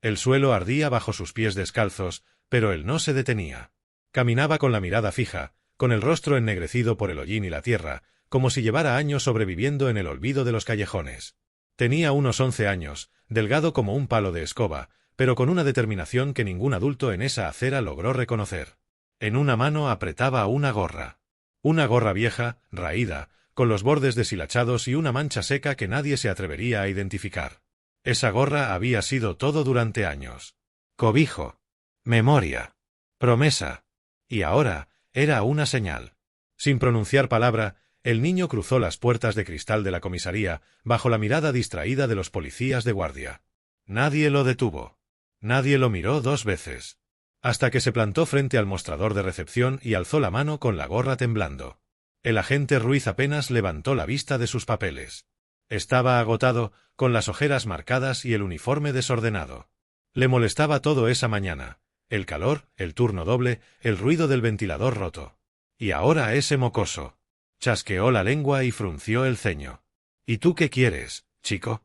El suelo ardía bajo sus pies descalzos, pero él no se detenía. Caminaba con la mirada fija, con el rostro ennegrecido por el hollín y la tierra, como si llevara años sobreviviendo en el olvido de los callejones. Tenía unos 11 años, delgado como un palo de escoba, pero con una determinación que ningún adulto en esa acera logró reconocer. En una mano apretaba una gorra. Una gorra vieja, raída, con los bordes deshilachados y una mancha seca que nadie se atrevería a identificar. Esa gorra había sido todo durante años. Cobijo. Memoria. Promesa. Y ahora, era una señal. Sin pronunciar palabra, el niño cruzó las puertas de cristal de la comisaría, bajo la mirada distraída de los policías de guardia. Nadie lo detuvo. Nadie lo miró 2 veces. Hasta que se plantó frente al mostrador de recepción y alzó la mano con la gorra temblando. El agente Ruiz apenas levantó la vista de sus papeles. Estaba agotado, con las ojeras marcadas y el uniforme desordenado. Le molestaba todo esa mañana. El calor, el turno doble, el ruido del ventilador roto. Y ahora ese mocoso. Chasqueó la lengua y frunció el ceño. ¿Y tú qué quieres, chico?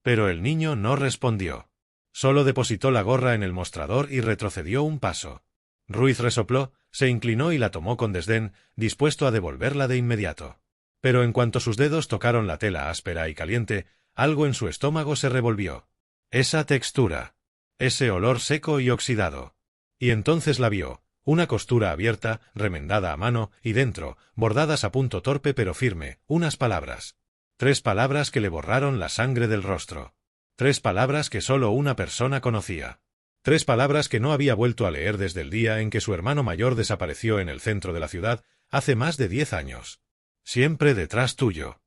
Pero el niño no respondió. Solo depositó la gorra en el mostrador y retrocedió un paso. Ruiz resopló, se inclinó y la tomó con desdén, dispuesto a devolverla de inmediato. Pero en cuanto sus dedos tocaron la tela áspera y caliente, algo en su estómago se revolvió. Esa textura. Ese olor seco y oxidado. Y entonces la vio, una costura abierta, remendada a mano, y dentro, bordadas a punto torpe pero firme, unas palabras. 3 palabras que le borraron la sangre del rostro. 3 palabras que solo una persona conocía. 3 palabras que no había vuelto a leer desde el día en que su hermano mayor desapareció en el centro de la ciudad, hace más de 10 años. Siempre detrás tuyo.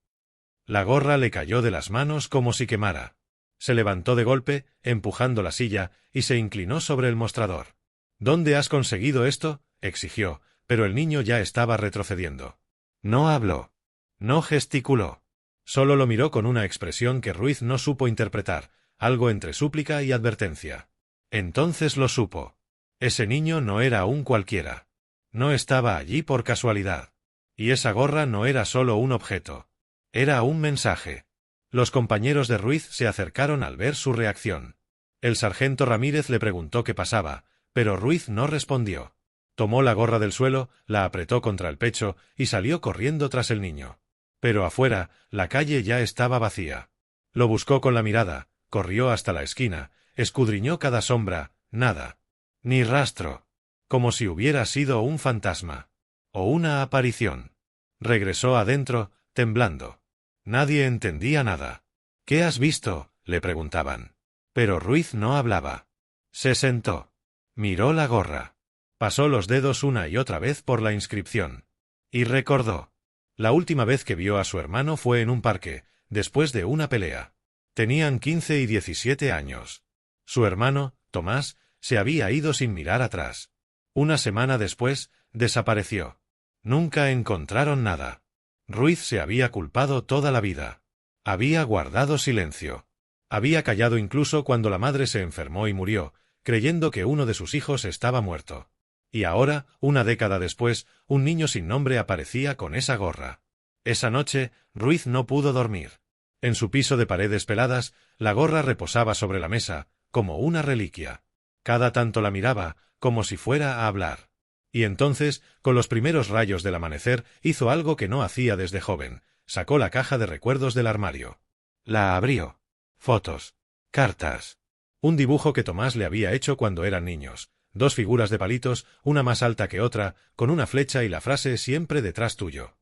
La gorra le cayó de las manos como si quemara. Se levantó de golpe, empujando la silla, y se inclinó sobre el mostrador. ¿Dónde has conseguido esto?, exigió, pero el niño ya estaba retrocediendo. No habló. No gesticuló. Solo lo miró con una expresión que Ruiz no supo interpretar, algo entre súplica y advertencia. Entonces lo supo. Ese niño no era un cualquiera. No estaba allí por casualidad. Y esa gorra no era solo un objeto. Era un mensaje. Los compañeros de Ruiz se acercaron al ver su reacción. El sargento Ramírez le preguntó qué pasaba, pero Ruiz no respondió. Tomó la gorra del suelo, la apretó contra el pecho y salió corriendo tras el niño. Pero afuera, la calle ya estaba vacía. Lo buscó con la mirada, corrió hasta la esquina, escudriñó cada sombra, nada. Ni rastro. Como si hubiera sido un fantasma. O una aparición. Regresó adentro, temblando. Nadie entendía nada. ¿Qué has visto?, le preguntaban. Pero Ruiz no hablaba. Se sentó. Miró la gorra. Pasó los dedos una y otra vez por la inscripción. Y recordó. La última vez que vio a su hermano fue en un parque, después de una pelea. Tenían 15 y 17 años. Su hermano, Tomás, se había ido sin mirar atrás. Una semana después, desapareció. Nunca encontraron nada. Ruiz se había culpado toda la vida. Había guardado silencio. Había callado incluso cuando la madre se enfermó y murió, creyendo que uno de sus hijos estaba muerto. Y ahora, una década después, un niño sin nombre aparecía con esa gorra. Esa noche, Ruiz no pudo dormir. En su piso de paredes peladas, la gorra reposaba sobre la mesa, como una reliquia. Cada tanto la miraba, como si fuera a hablar. Y entonces, con los primeros rayos del amanecer, hizo algo que no hacía desde joven. Sacó la caja de recuerdos del armario. La abrió. Fotos. Cartas. Un dibujo que Tomás le había hecho cuando eran niños. 2 figuras de palitos, una más alta que otra, con una flecha y la frase siempre detrás tuyo.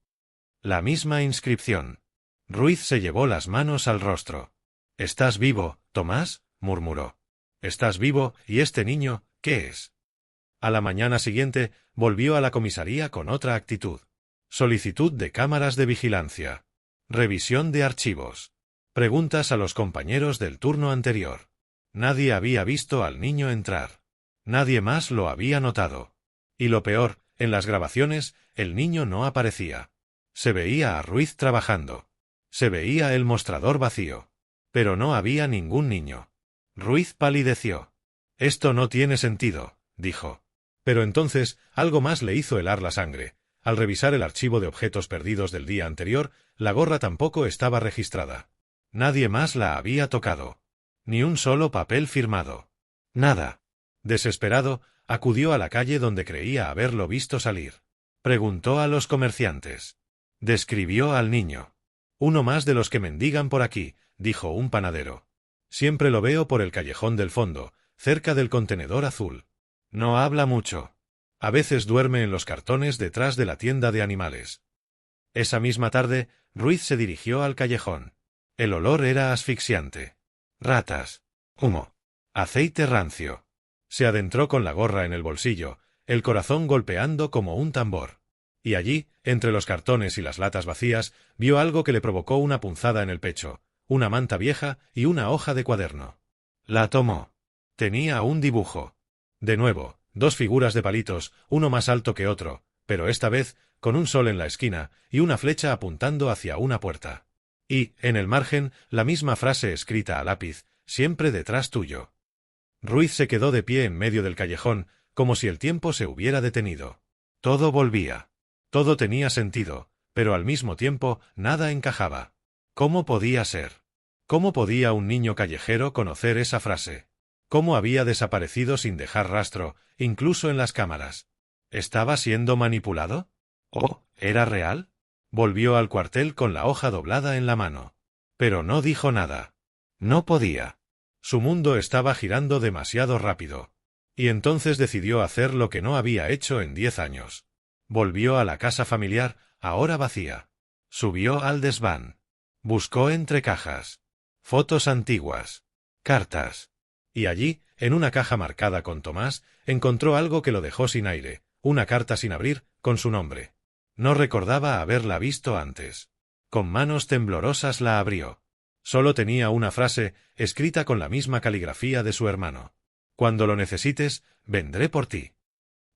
La misma inscripción. Ruiz se llevó las manos al rostro. ¿Estás vivo, Tomás?, murmuró. ¿Estás vivo, y este niño, qué es? A la mañana siguiente, volvió a la comisaría con otra actitud. Solicitud de cámaras de vigilancia. Revisión de archivos. Preguntas a los compañeros del turno anterior. Nadie había visto al niño entrar. Nadie más lo había notado. Y lo peor, en las grabaciones, el niño no aparecía. Se veía a Ruiz trabajando. Se veía el mostrador vacío. Pero no había ningún niño. Ruiz palideció. Esto no tiene sentido, dijo. Pero entonces, algo más le hizo helar la sangre. Al revisar el archivo de objetos perdidos del día anterior, la gorra tampoco estaba registrada. Nadie más la había tocado. Ni un solo papel firmado. Nada. Desesperado, acudió a la calle donde creía haberlo visto salir. Preguntó a los comerciantes. Describió al niño. Uno más de los que mendigan por aquí, dijo un panadero. Siempre lo veo por el callejón del fondo, cerca del contenedor azul. No habla mucho. A veces duerme en los cartones detrás de la tienda de animales. Esa misma tarde, Ruiz se dirigió al callejón. El olor era asfixiante. Ratas. Humo. Aceite rancio. Se adentró con la gorra en el bolsillo, el corazón golpeando como un tambor. Y allí, entre los cartones y las latas vacías, vio algo que le provocó una punzada en el pecho, una manta vieja y una hoja de cuaderno. La tomó. Tenía un dibujo. De nuevo, dos figuras de palitos, uno más alto que otro, pero esta vez con un sol en la esquina y una flecha apuntando hacia una puerta. Y, en el margen, la misma frase escrita a lápiz, siempre detrás tuyo. Ruiz se quedó de pie en medio del callejón, como si el tiempo se hubiera detenido. Todo volvía. Todo tenía sentido, pero al mismo tiempo nada encajaba. ¿Cómo podía ser? ¿Cómo podía un niño callejero conocer esa frase? ¿Cómo había desaparecido sin dejar rastro, incluso en las cámaras? ¿Estaba siendo manipulado? ¿O era real? Volvió al cuartel con la hoja doblada en la mano. Pero no dijo nada. No podía. Su mundo estaba girando demasiado rápido. Y entonces decidió hacer lo que no había hecho en 10 años. Volvió a la casa familiar, ahora vacía. Subió al desván. Buscó entre cajas. Fotos antiguas. Cartas. Y allí, en una caja marcada con Tomás, encontró algo que lo dejó sin aire, una carta sin abrir, con su nombre. No recordaba haberla visto antes. Con manos temblorosas la abrió. Solo tenía una frase, escrita con la misma caligrafía de su hermano. Cuando lo necesites, vendré por ti.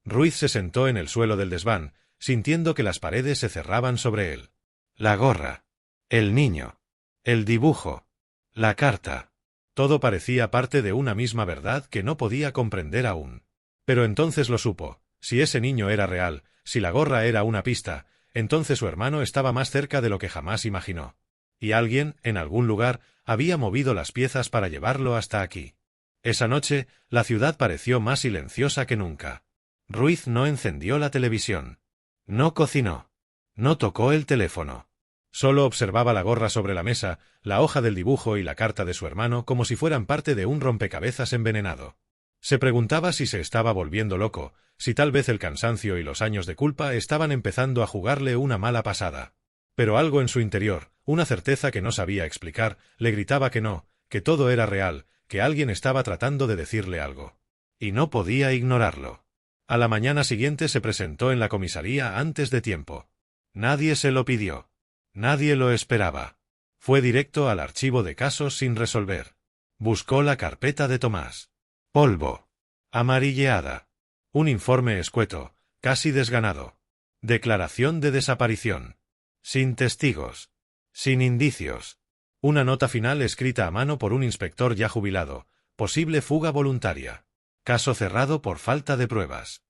Ruiz se sentó en el suelo del desván, sintiendo que las paredes se cerraban sobre él. La gorra. El niño. El dibujo. La carta. Todo parecía parte de una misma verdad que no podía comprender aún. Pero entonces lo supo. Si ese niño era real, si la gorra era una pista, entonces su hermano estaba más cerca de lo que jamás imaginó. Y alguien, en algún lugar, había movido las piezas para llevarlo hasta aquí. Esa noche, la ciudad pareció más silenciosa que nunca. Ruiz no encendió la televisión. No cocinó. No tocó el teléfono. Solo observaba la gorra sobre la mesa, la hoja del dibujo y la carta de su hermano como si fueran parte de un rompecabezas envenenado. Se preguntaba si se estaba volviendo loco, si tal vez el cansancio y los años de culpa estaban empezando a jugarle una mala pasada. Pero algo en su interior, una certeza que no sabía explicar, le gritaba que no, que todo era real, que alguien estaba tratando de decirle algo. Y no podía ignorarlo. A la mañana siguiente se presentó en la comisaría antes de tiempo. Nadie se lo pidió. Nadie lo esperaba. Fue directo al archivo de casos sin resolver. Buscó la carpeta de Tomás. Polvo. Amarilleada. Un informe escueto, casi desganado. Declaración de desaparición. Sin testigos. Sin indicios. Una nota final escrita a mano por un inspector ya jubilado. Posible fuga voluntaria. Caso cerrado por falta de pruebas.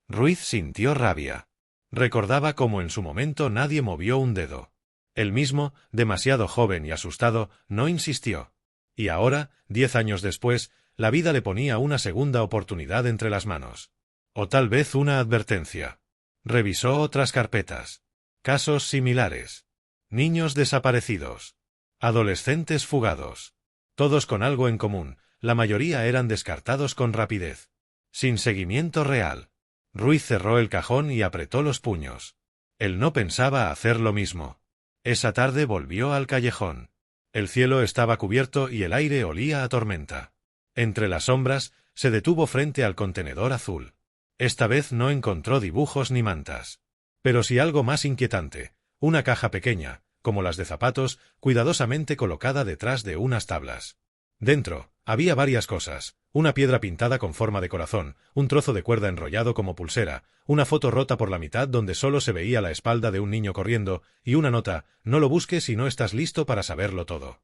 Ruiz sintió rabia. Recordaba cómo en su momento nadie movió un dedo. Él mismo, demasiado joven y asustado, no insistió. Y ahora, 10 años después, la vida le ponía una segunda oportunidad entre las manos. O tal vez una advertencia. Revisó otras carpetas. Casos similares. Niños desaparecidos. Adolescentes fugados. Todos con algo en común, la mayoría eran descartados con rapidez. Sin seguimiento real. Ruiz cerró el cajón y apretó los puños. Él no pensaba hacer lo mismo. Esa tarde volvió al callejón. El cielo estaba cubierto y el aire olía a tormenta. Entre las sombras, se detuvo frente al contenedor azul. Esta vez no encontró dibujos ni mantas. Pero sí algo más inquietante, una caja pequeña, como las de zapatos, cuidadosamente colocada detrás de unas tablas. Dentro, había varias cosas, una piedra pintada con forma de corazón, un trozo de cuerda enrollado como pulsera, una foto rota por la mitad donde solo se veía la espalda de un niño corriendo, y una nota, no lo busques si no estás listo para saberlo todo.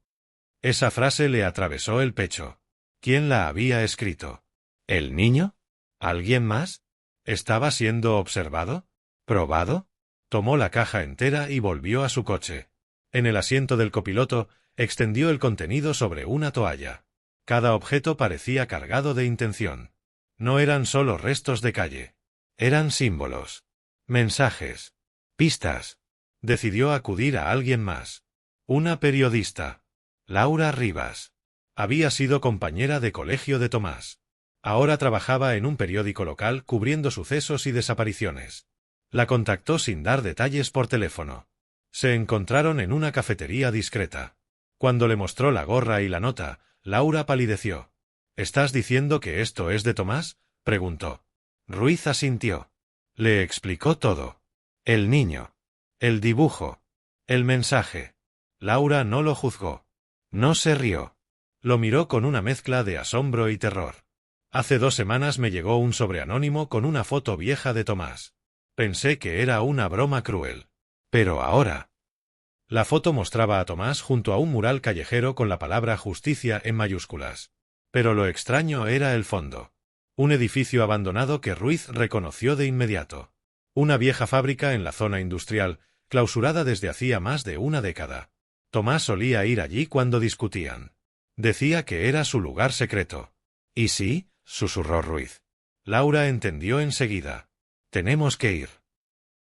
Esa frase le atravesó el pecho. ¿Quién la había escrito? ¿El niño? ¿Alguien más? ¿Estaba siendo observado? ¿Probado? Tomó la caja entera y volvió a su coche. En el asiento del copiloto, extendió el contenido sobre una toalla. Cada objeto parecía cargado de intención. No eran solo restos de calle. Eran símbolos, mensajes, pistas. Decidió acudir a alguien más. Una periodista. Laura Rivas. Había sido compañera de colegio de Tomás. Ahora trabajaba en un periódico local cubriendo sucesos y desapariciones. La contactó sin dar detalles por teléfono. Se encontraron en una cafetería discreta. Cuando le mostró la gorra y la nota, Laura palideció. —¿Estás diciendo que esto es de Tomás? —preguntó. Ruiz asintió. Le explicó todo. El niño. El dibujo. El mensaje. Laura no lo juzgó. No se rió. Lo miró con una mezcla de asombro y terror. Hace 2 semanas me llegó un sobre anónimo con una foto vieja de Tomás. Pensé que era una broma cruel. Pero ahora... La foto mostraba a Tomás junto a un mural callejero con la palabra justicia en mayúsculas. Pero lo extraño era el fondo. Un edificio abandonado que Ruiz reconoció de inmediato. Una vieja fábrica en la zona industrial, clausurada desde hacía más de una década. Tomás solía ir allí cuando discutían. Decía que era su lugar secreto. —¿Y sí? —susurró Ruiz. Laura entendió enseguida. —Tenemos que ir.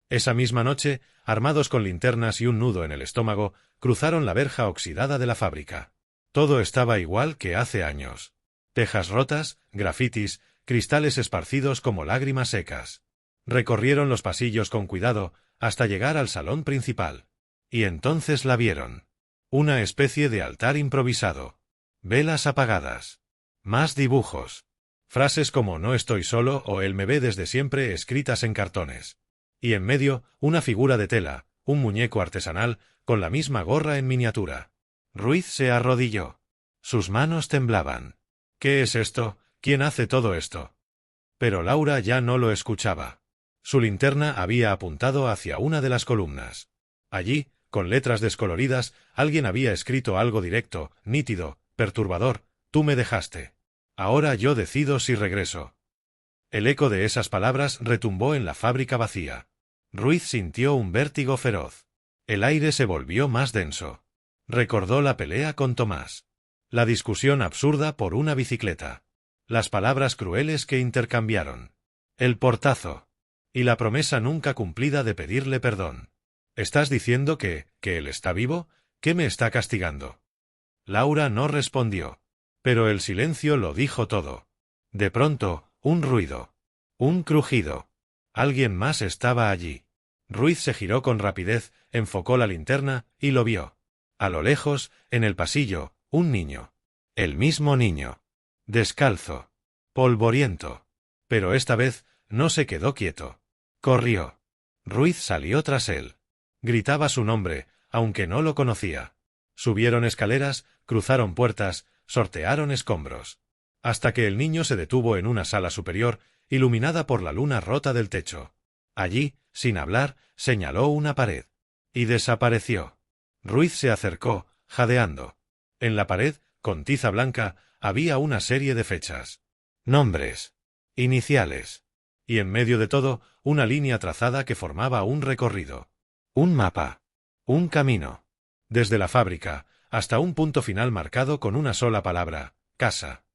Esa misma noche, armados con linternas y un nudo en el estómago, cruzaron la verja oxidada de la fábrica. Todo estaba igual que hace años. Tejas rotas, grafitis, cristales esparcidos como lágrimas secas. Recorrieron los pasillos con cuidado hasta llegar al salón principal. Y entonces la vieron. Una especie de altar improvisado. Velas apagadas. Más dibujos. Frases como «no estoy solo» o «él me ve desde siempre» escritas en cartones. Y en medio, una figura de tela, un muñeco artesanal, con la misma gorra en miniatura. Ruiz se arrodilló. Sus manos temblaban. —¿Qué es esto? ¿Quién hace todo esto? Pero Laura ya no lo escuchaba. Su linterna había apuntado hacia una de las columnas. Allí, con letras descoloridas, alguien había escrito algo directo, nítido, perturbador: «Tú me dejaste. Ahora yo decido si regreso». El eco de esas palabras retumbó en la fábrica vacía. Ruiz sintió un vértigo feroz. El aire se volvió más denso. Recordó la pelea con Tomás. La discusión absurda por una bicicleta. Las palabras crueles que intercambiaron. El portazo. Y la promesa nunca cumplida de pedirle perdón. —¿Estás diciendo que él está vivo? ¿Qué me está castigando? Laura no respondió. Pero el silencio lo dijo todo. De pronto, un ruido. Un crujido. Alguien más estaba allí. Ruiz se giró con rapidez, enfocó la linterna y lo vio. A lo lejos, en el pasillo, un niño. El mismo niño. Descalzo. Polvoriento. Pero esta vez no se quedó quieto. Corrió. Ruiz salió tras él. Gritaba su nombre, aunque no lo conocía. Subieron escaleras, cruzaron puertas, sortearon escombros. Hasta que el niño se detuvo en una sala superior, iluminada por la luna rota del techo. Allí, sin hablar, señaló una pared. Y desapareció. Ruiz se acercó, jadeando. En la pared, con tiza blanca, había una serie de fechas. Nombres. Iniciales. Y en medio de todo, una línea trazada que formaba un recorrido. Un mapa. Un camino. Desde la fábrica, hasta un punto final marcado con una sola palabra: casa.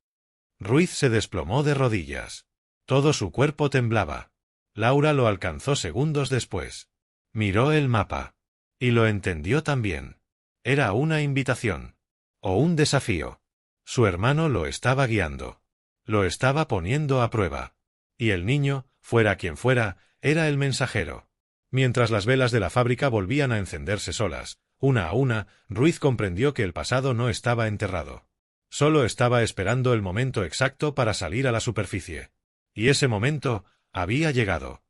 Ruiz se desplomó de rodillas. Todo su cuerpo temblaba. Laura lo alcanzó segundos después. Miró el mapa. Y lo entendió también. Era una invitación. O un desafío. Su hermano lo estaba guiando. Lo estaba poniendo a prueba. Y el niño, fuera quien fuera, era el mensajero. Mientras las velas de la fábrica volvían a encenderse solas, una a una, Ruiz comprendió que el pasado no estaba enterrado. Solo estaba esperando el momento exacto para salir a la superficie. Y ese momento había llegado.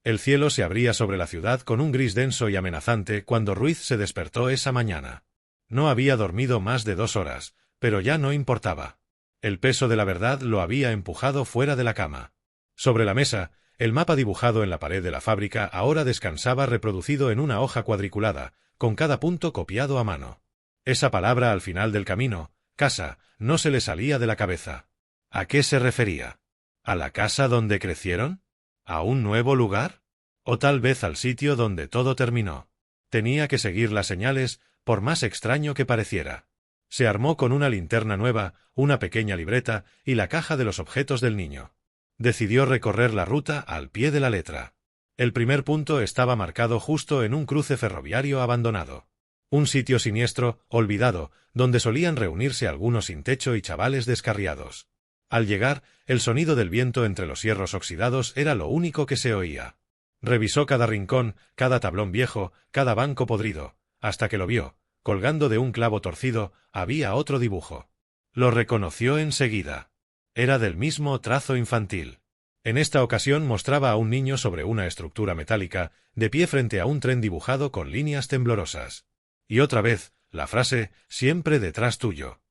El cielo se abría sobre la ciudad con un gris denso y amenazante cuando Ruiz se despertó esa mañana. No había dormido más de 2 horas, pero ya no importaba. El peso de la verdad lo había empujado fuera de la cama. Sobre la mesa, el mapa dibujado en la pared de la fábrica ahora descansaba reproducido en una hoja cuadriculada, con cada punto copiado a mano. Esa palabra al final del camino, casa, no se le salía de la cabeza. ¿A qué se refería? ¿A la casa donde crecieron? ¿A un nuevo lugar? ¿O tal vez al sitio donde todo terminó? Tenía que seguir las señales, por más extraño que pareciera. Se armó con una linterna nueva, una pequeña libreta y la caja de los objetos del niño. Decidió recorrer la ruta al pie de la letra. El primer punto estaba marcado justo en un cruce ferroviario abandonado. Un sitio siniestro, olvidado, donde solían reunirse algunos sin techo y chavales descarriados. Al llegar, el sonido del viento entre los hierros oxidados era lo único que se oía. Revisó cada rincón, cada tablón viejo, cada banco podrido, hasta que lo vio. Colgando de un clavo torcido, había otro dibujo. Lo reconoció enseguida. Era del mismo trazo infantil. En esta ocasión mostraba a un niño sobre una estructura metálica, de pie frente a un tren dibujado con líneas temblorosas. Y otra vez, la frase, siempre detrás tuyo.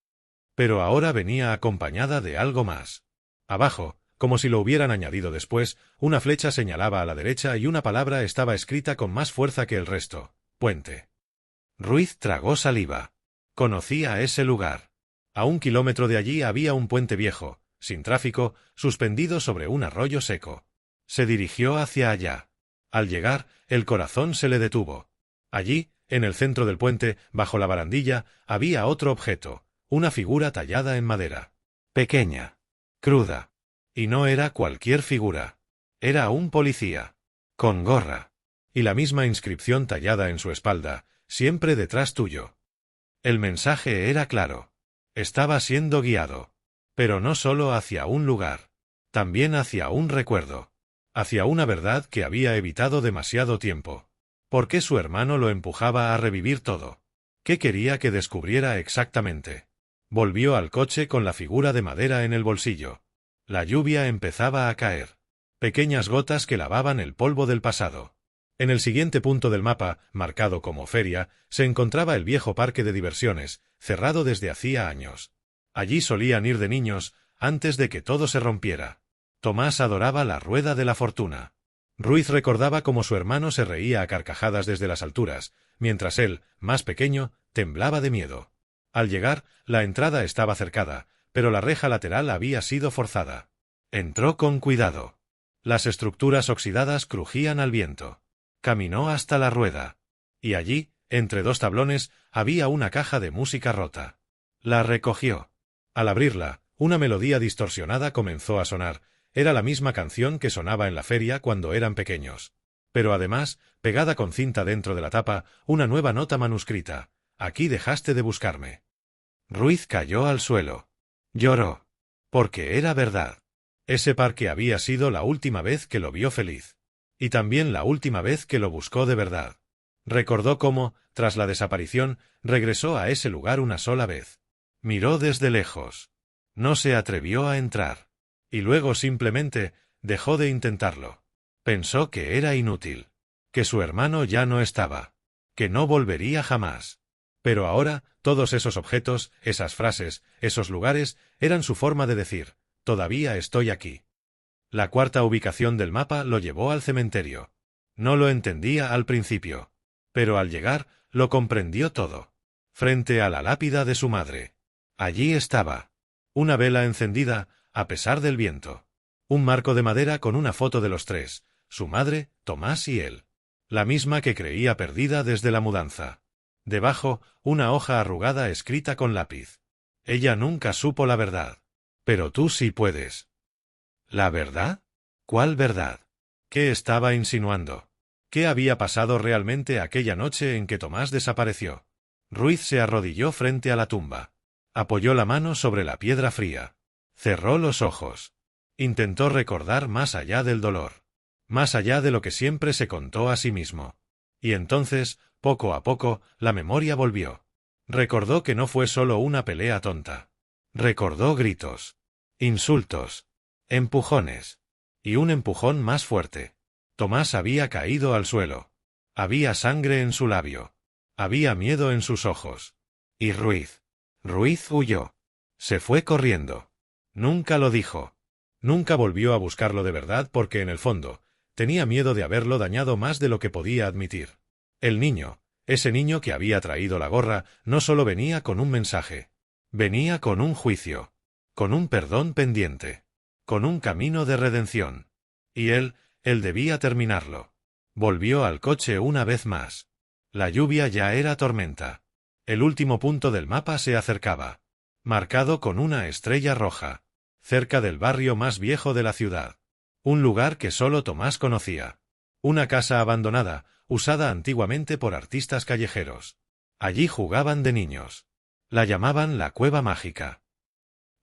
Pero ahora venía acompañada de algo más. Abajo, como si lo hubieran añadido después, una flecha señalaba a la derecha y una palabra estaba escrita con más fuerza que el resto: puente. Ruiz tragó saliva. Conocía ese lugar. A 1 kilómetro de allí había un puente viejo, sin tráfico, suspendido sobre un arroyo seco. Se dirigió hacia allá. Al llegar, el corazón se le detuvo. Allí, en el centro del puente, bajo la barandilla, había otro objeto, una figura tallada en madera. Pequeña. Cruda. Y no era cualquier figura. Era un policía. Con gorra. Y la misma inscripción tallada en su espalda: siempre detrás tuyo. El mensaje era claro. Estaba siendo guiado. Pero no solo hacia un lugar. También hacia un recuerdo. Hacia una verdad que había evitado demasiado tiempo. ¿Por qué su hermano lo empujaba a revivir todo? ¿Qué quería que descubriera exactamente? Volvió al coche con la figura de madera en el bolsillo. La lluvia empezaba a caer. Pequeñas gotas que lavaban el polvo del pasado. En el siguiente punto del mapa, marcado como feria, se encontraba el viejo parque de diversiones, cerrado desde hacía años. Allí solían ir de niños, antes de que todo se rompiera. Tomás adoraba la rueda de la fortuna. Ruiz recordaba cómo su hermano se reía a carcajadas desde las alturas, mientras él, más pequeño, temblaba de miedo. Al llegar, la entrada estaba cercada, pero la reja lateral había sido forzada. Entró con cuidado. Las estructuras oxidadas crujían al viento. Caminó hasta la rueda. Y allí, entre 2 tablones, había una caja de música rota. La recogió. Al abrirla, una melodía distorsionada comenzó a sonar. Era la misma canción que sonaba en la feria cuando eran pequeños. Pero además, pegada con cinta dentro de la tapa, una nueva nota manuscrita: aquí dejaste de buscarme. Ruiz cayó al suelo. Lloró. Porque era verdad. Ese parque había sido la última vez que lo vio feliz. Y también la última vez que lo buscó de verdad. Recordó cómo, tras la desaparición, regresó a ese lugar una sola vez. Miró desde lejos. No se atrevió a entrar. Y luego simplemente dejó de intentarlo. Pensó que era inútil. Que su hermano ya no estaba. Que no volvería jamás. Pero ahora, todos esos objetos, esas frases, esos lugares, eran su forma de decir: todavía estoy aquí. La 4ª ubicación del mapa lo llevó al cementerio. No lo entendía al principio. Pero al llegar, lo comprendió todo. Frente a la lápida de su madre. Allí estaba. Una vela encendida, a pesar del viento. Un marco de madera con una foto de los 3, su madre, Tomás y él. La misma que creía perdida desde la mudanza. Debajo, una hoja arrugada escrita con lápiz. Ella nunca supo la verdad. Pero tú sí puedes. ¿La verdad? ¿Cuál verdad? ¿Qué estaba insinuando? ¿Qué había pasado realmente aquella noche en que Tomás desapareció? Ruiz se arrodilló frente a la tumba. Apoyó la mano sobre la piedra fría. Cerró los ojos. Intentó recordar más allá del dolor. Más allá de lo que siempre se contó a sí mismo. Y entonces, poco a poco, la memoria volvió. Recordó que no fue solo una pelea tonta. Recordó gritos. Insultos. Empujones. Y un empujón más fuerte. Tomás había caído al suelo. Había sangre en su labio. Había miedo en sus ojos. Y Ruiz. Ruiz huyó. Se fue corriendo. Nunca lo dijo. Nunca volvió a buscarlo de verdad porque en el fondo, tenía miedo de haberlo dañado más de lo que podía admitir. El niño, ese niño que había traído la gorra, no solo venía con un mensaje. Venía con un juicio. Con un perdón pendiente. Con un camino de redención. Y él debía terminarlo. Volvió al coche una vez más. La lluvia ya era tormenta. El último punto del mapa se acercaba, marcado con una estrella roja, cerca del barrio más viejo de la ciudad. Un lugar que solo Tomás conocía. Una casa abandonada, usada antiguamente por artistas callejeros. Allí jugaban de niños. La llamaban la Cueva Mágica.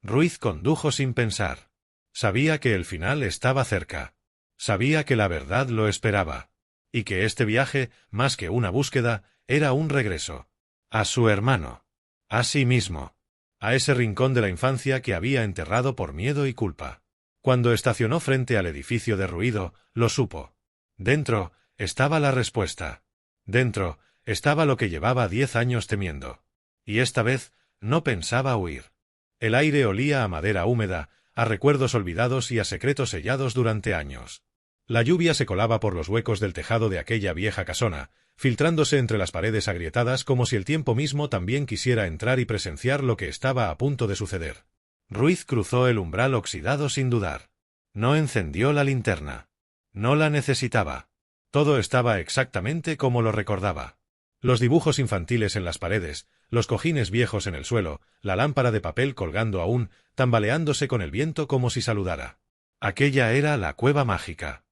Ruiz condujo sin pensar. Sabía que el final estaba cerca. Sabía que la verdad lo esperaba. Y que este viaje, más que una búsqueda, era un regreso. A su hermano. A sí mismo. A ese rincón de la infancia que había enterrado por miedo y culpa. Cuando estacionó frente al edificio derruido, lo supo. Dentro estaba la respuesta. Dentro estaba lo que llevaba 10 años temiendo. Y esta vez no pensaba huir. El aire olía a madera húmeda, a recuerdos olvidados y a secretos sellados durante años. La lluvia se colaba por los huecos del tejado de aquella vieja casona, filtrándose entre las paredes agrietadas como si el tiempo mismo también quisiera entrar y presenciar lo que estaba a punto de suceder. Ruiz cruzó el umbral oxidado sin dudar. No encendió la linterna. No la necesitaba. Todo estaba exactamente como lo recordaba. Los dibujos infantiles en las paredes, los cojines viejos en el suelo, la lámpara de papel colgando aún, tambaleándose con el viento como si saludara. Aquella era la Cueva Mágica.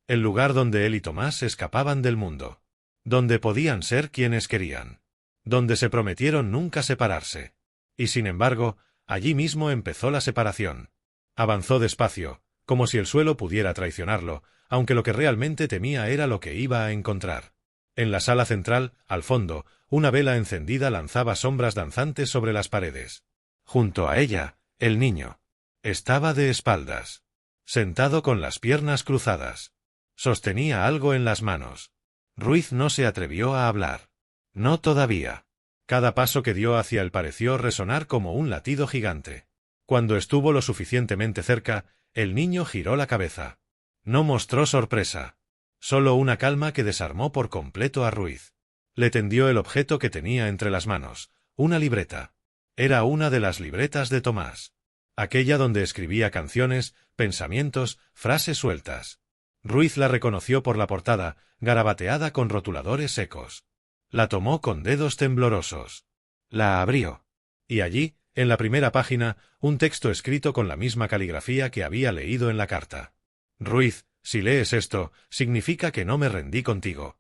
El lugar donde él y Tomás escapaban del mundo. Donde podían ser quienes querían. Donde se prometieron nunca separarse. Y sin embargo, allí mismo empezó la separación. Avanzó despacio, como si el suelo pudiera traicionarlo, aunque lo que realmente temía era lo que iba a encontrar. En la sala central, al fondo, una vela encendida lanzaba sombras danzantes sobre las paredes. Junto a ella, el niño. Estaba de espaldas. Sentado con las piernas cruzadas. Sostenía algo en las manos. Ruiz no se atrevió a hablar. No todavía. Cada paso que dio hacia él pareció resonar como un latido gigante. Cuando estuvo lo suficientemente cerca, el niño giró la cabeza. No mostró sorpresa. Solo una calma que desarmó por completo a Ruiz. Le tendió el objeto que tenía entre las manos, una libreta. Era una de las libretas de Tomás. Aquella donde escribía canciones, pensamientos, frases sueltas. Ruiz la reconoció por la portada, garabateada con rotuladores secos. La tomó con dedos temblorosos. La abrió. Y allí, en la primera página, un texto escrito con la misma caligrafía que había leído en la carta. Ruiz, si lees esto, significa que no me rendí contigo.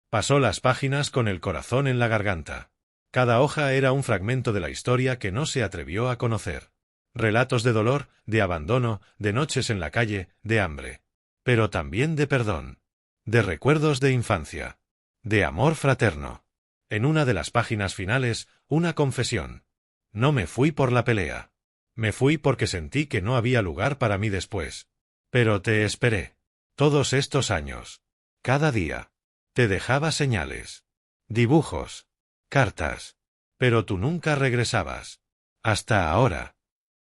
Pasó las páginas con el corazón en la garganta. Cada hoja era un fragmento de la historia que no se atrevió a conocer. Relatos de dolor, de abandono, de noches en la calle, de hambre. Pero también de perdón. De recuerdos de infancia. De amor fraterno. En una de las páginas finales, una confesión. No me fui por la pelea. Me fui porque sentí que no había lugar para mí después. Pero te esperé. Todos estos años. Cada día. Te dejaba señales. Dibujos. Cartas. Pero tú nunca regresabas. Hasta ahora.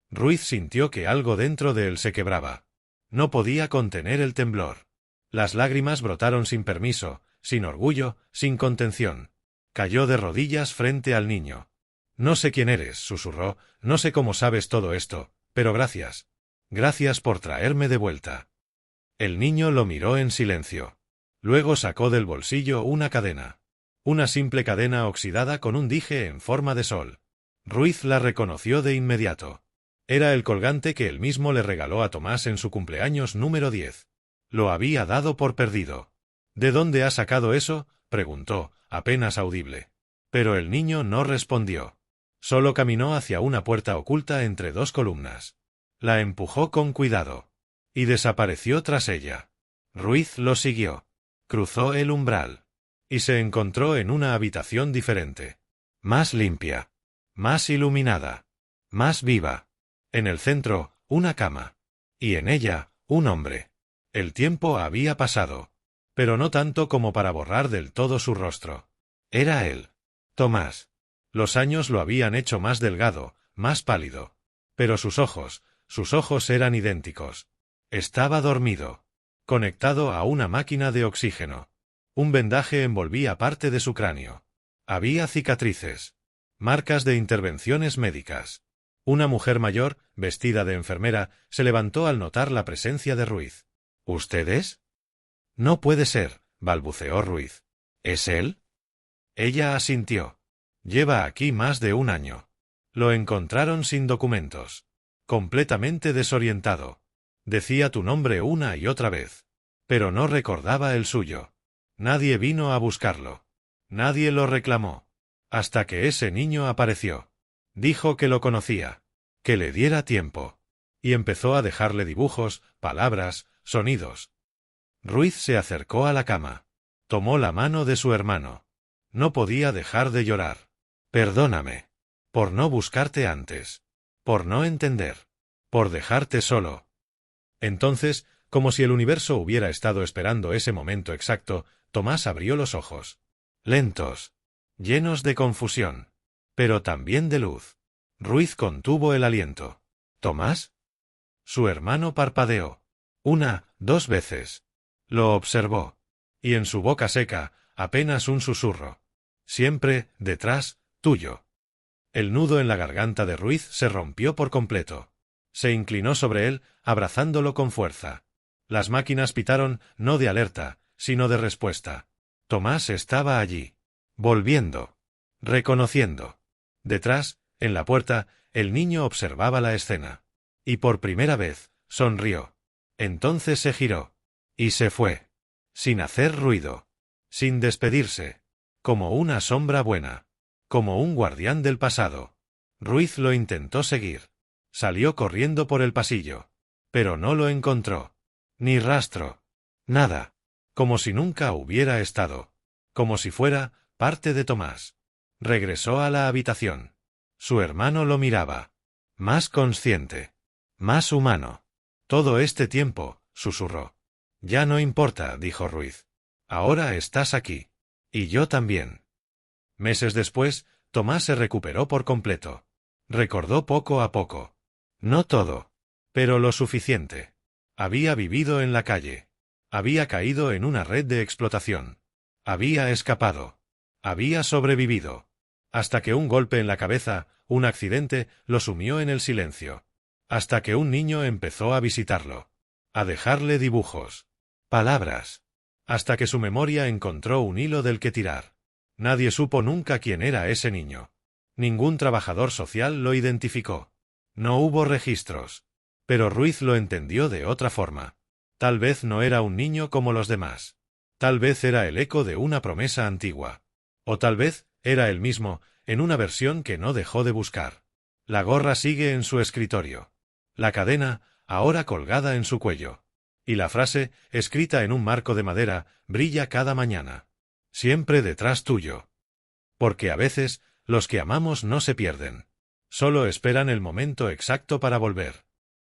Ruiz sintió que algo dentro de él se quebraba. No podía contener el temblor. Las lágrimas brotaron sin permiso, sin orgullo, sin contención. Cayó de rodillas frente al niño. No sé quién eres, susurró, no sé cómo sabes todo esto, pero gracias. Gracias por traerme de vuelta. El niño lo miró en silencio. Luego sacó del bolsillo una cadena. Una simple cadena oxidada con un dije en forma de sol. Ruiz la reconoció de inmediato. Era el colgante que él mismo le regaló a Tomás en su cumpleaños número 10. Lo había dado por perdido. ¿De dónde ha sacado eso?, preguntó, apenas audible. Pero el niño no respondió. Solo caminó hacia una puerta oculta entre dos columnas. La empujó con cuidado. Y desapareció tras ella. Ruiz lo siguió. Cruzó el umbral. Y se encontró en una habitación diferente. Más limpia. Más iluminada. Más viva. En el centro, una cama. Y en ella, un hombre. El tiempo había pasado. Pero no tanto como para borrar del todo su rostro. Era él. Tomás. Los años lo habían hecho más delgado, más pálido. Pero sus ojos eran idénticos. Estaba dormido. Conectado a una máquina de oxígeno. Un vendaje envolvía parte de su cráneo. Había cicatrices. Marcas de intervenciones médicas. Una mujer mayor, vestida de enfermera, se levantó al notar la presencia de Ruiz. ¿Ustedes? No puede ser, balbuceó Ruiz. ¿Es él? Ella asintió. Lleva aquí más de un año. Lo encontraron sin documentos. Completamente desorientado. Decía tu nombre una y otra vez. Pero no recordaba el suyo. Nadie vino a buscarlo. Nadie lo reclamó. Hasta que ese niño apareció. Dijo que lo conocía. Que le diera tiempo. Y empezó a dejarle dibujos, palabras, sonidos. Ruiz se acercó a la cama. Tomó la mano de su hermano. No podía dejar de llorar. Perdóname. Por no buscarte antes. Por no entender. Por dejarte solo. Entonces, como si el universo hubiera estado esperando ese momento exacto, Tomás abrió los ojos. Lentos. Llenos de confusión. Pero también de luz. Ruiz contuvo el aliento. ¿Tomás? Su hermano parpadeó. 1, 2 veces. Lo observó. Y en su boca seca, apenas un susurro. Siempre, detrás, tuyo. El nudo en la garganta de Ruiz se rompió por completo. Se inclinó sobre él, abrazándolo con fuerza. Las máquinas pitaron, no de alerta, sino de respuesta. Tomás estaba allí. Volviendo. Reconociendo. Detrás, en la puerta, el niño observaba la escena. Y por primera vez, sonrió. Entonces se giró. Y se fue. Sin hacer ruido. Sin despedirse. Como una sombra buena. Como un guardián del pasado. Ruiz lo intentó seguir. Salió corriendo por el pasillo. Pero no lo encontró. Ni rastro. Nada. Como si nunca hubiera estado. Como si fuera parte de Tomás. Regresó a la habitación. Su hermano lo miraba. Más consciente. Más humano. Todo este tiempo, susurró. Ya no importa, dijo Ruiz. Ahora estás aquí. Y yo también. Meses después, Tomás se recuperó por completo. Recordó poco a poco. No todo. Pero lo suficiente. Había vivido en la calle. Había caído en una red de explotación. Había escapado. Había sobrevivido. Hasta que un golpe en la cabeza, un accidente, lo sumió en el silencio. Hasta que un niño empezó a visitarlo. A dejarle dibujos. Palabras. Hasta que su memoria encontró un hilo del que tirar. Nadie supo nunca quién era ese niño. Ningún trabajador social lo identificó. No hubo registros. Pero Ruiz lo entendió de otra forma. Tal vez no era un niño como los demás. Tal vez era el eco de una promesa antigua. O tal vez era él mismo, en una versión que no dejó de buscar. La gorra sigue en su escritorio. La cadena, ahora colgada en su cuello. Y la frase, escrita en un marco de madera, brilla cada mañana. Siempre detrás tuyo. Porque a veces, los que amamos no se pierden. Solo esperan el momento exacto para volver.